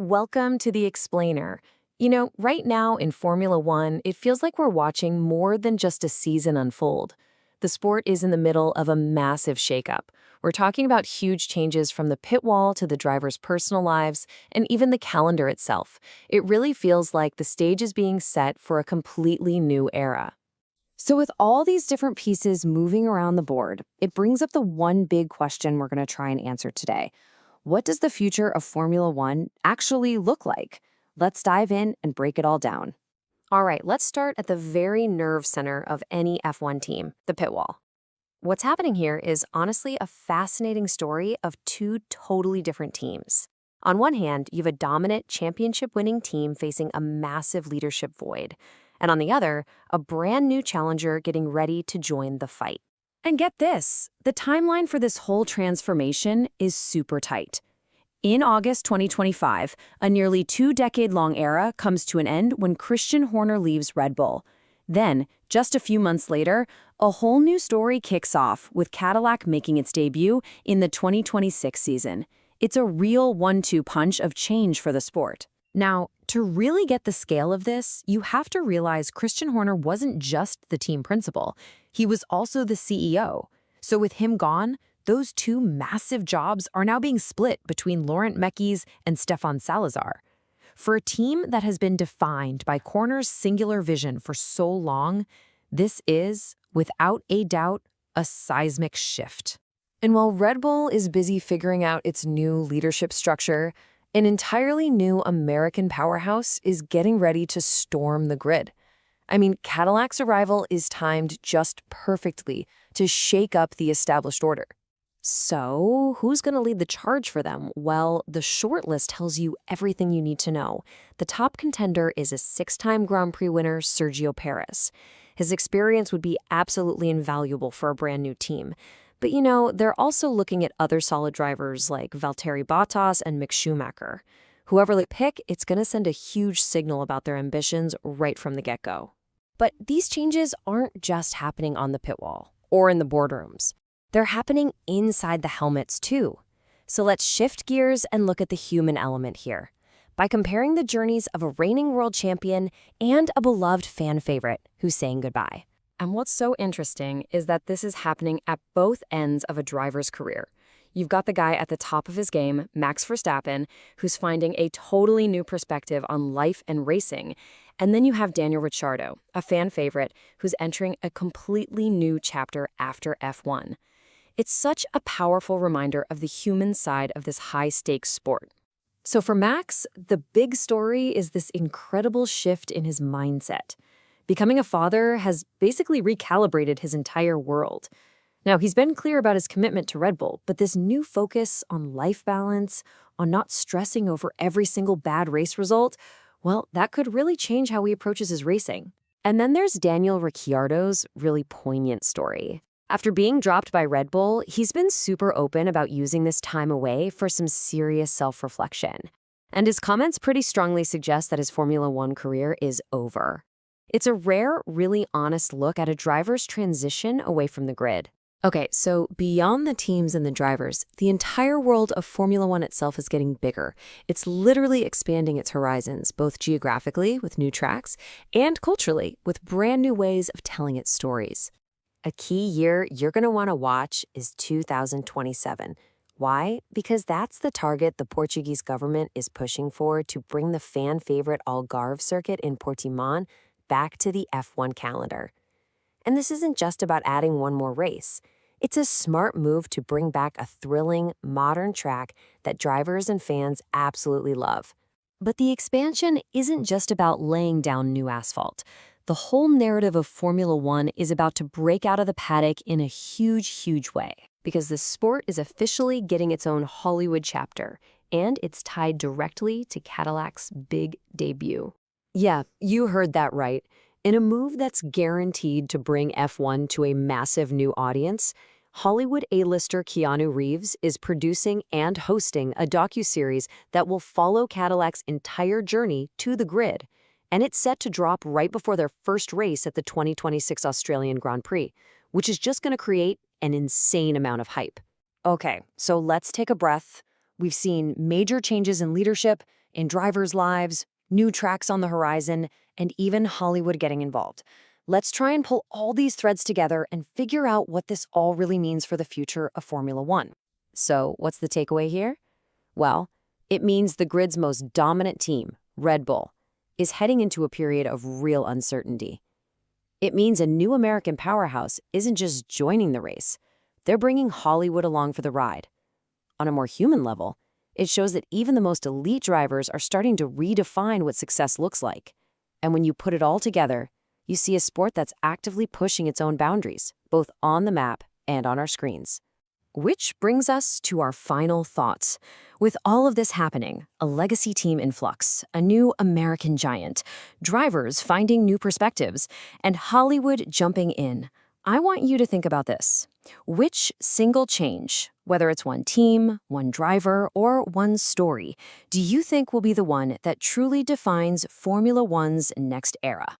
Welcome to The Explainer. Right now in Formula One, it feels like we're watching more than just a season unfold. The sport is in the middle of a massive shakeup. We're talking about huge changes from the pit wall to the drivers' personal lives and even the calendar itself. It really feels like the stage is being set for a completely new era. So, with all these different pieces moving around the board, it brings up the one big question we're going to try and answer today. What does the future of Formula One actually look like? Let's dive in and break it all down. All right, let's start at the very nerve center of any F1 team, the pit wall. What's happening here is honestly a fascinating story of two totally different teams. On one hand, you have a dominant championship-winning team facing a massive leadership void. And on the other, a brand new challenger getting ready to join the fight. And get this, the timeline for this whole transformation is super tight. In August 2025, a nearly two-decade-long era comes to an end when Christian Horner leaves Red Bull. Then, just a few months later, a whole new story kicks off with Cadillac making its debut in the 2026 season. It's a real one-two punch of change for the sport. Now, to really get the scale of this, you have to realize Christian Horner wasn't just the team principal. He was also the CEO. So with him gone, those two massive jobs are now being split between Laurent Mekies and Stefan Salazar. For a team that has been defined by Horner's singular vision for so long, this is, without a doubt, a seismic shift. And while Red Bull is busy figuring out its new leadership structure, an entirely new American powerhouse is getting ready to storm the grid. Cadillac's arrival is timed just perfectly to shake up the established order. So, who's going to lead the charge for them? Well, the shortlist tells you everything you need to know. The top contender is a six-time Grand Prix winner, Sergio Pérez. His experience would be absolutely invaluable for a brand new team. But they're also looking at other solid drivers like Valtteri Bottas and Mick Schumacher. Whoever they pick, it's going to send a huge signal about their ambitions right from the get-go. But these changes aren't just happening on the pit wall or in the boardrooms. They're happening inside the helmets too. So let's shift gears and look at the human element here by comparing the journeys of a reigning world champion and a beloved fan favorite who's saying goodbye. And what's so interesting is that this is happening at both ends of a driver's career. You've got the guy at the top of his game, Max Verstappen, who's finding a totally new perspective on life and racing. And then you have Daniel Ricciardo, a fan favorite, who's entering a completely new chapter after F1. It's such a powerful reminder of the human side of this high-stakes sport. So for Max, the big story is this incredible shift in his mindset. Becoming a father has basically recalibrated his entire world. Now, he's been clear about his commitment to Red Bull, but this new focus on life balance, on not stressing over every single bad race result, well, that could really change how he approaches his racing. And then there's Daniel Ricciardo's really poignant story. After being dropped by Red Bull, he's been super open about using this time away for some serious self-reflection. And his comments pretty strongly suggest that his Formula One career is over. It's a rare, really honest look at a driver's transition away from the grid. Okay, so beyond the teams and the drivers, the entire world of Formula One itself is getting bigger. It's literally expanding its horizons, both geographically with new tracks and culturally with brand new ways of telling its stories. A key year you're going to want to watch is 2027. Why? Because that's the target the Portuguese government is pushing for to bring the fan-favorite Algarve circuit in Portimão back to the F1 calendar. And this isn't just about adding one more race. It's a smart move to bring back a thrilling, modern track that drivers and fans absolutely love. But the expansion isn't just about laying down new asphalt. The whole narrative of Formula One is about to break out of the paddock in a huge way, because the sport is officially getting its own Hollywood chapter, and it's tied directly to Cadillac's big debut. Yeah, you heard that right. In a move that's guaranteed to bring F1 to a massive new audience, Hollywood A-lister Keanu Reeves is producing and hosting a docuseries that will follow Cadillac's entire journey to the grid. And it's set to drop right before their first race at the 2026 Australian Grand Prix, which is just going to create an insane amount of hype. Okay, so let's take a breath. We've seen major changes in leadership, in drivers' lives, new tracks on the horizon, and even Hollywood getting involved. Let's try and pull all these threads together and figure out what this all really means for the future of Formula One. So, what's the takeaway here? Well, it means the grid's most dominant team, Red Bull, is heading into a period of real uncertainty. It means a new American powerhouse isn't just joining the race, they're bringing Hollywood along for the ride. On a more human level, it shows that even the most elite drivers are starting to redefine what success looks like. And when you put it all together, you see a sport that's actively pushing its own boundaries, both on the map and on our screens. Which brings us to our final thoughts. With all of this happening, a legacy team in flux, a new American giant, drivers finding new perspectives, and Hollywood jumping in, I want you to think about this. Which single change, whether it's one team, one driver, or one story, do you think will be the one that truly defines Formula One's next era?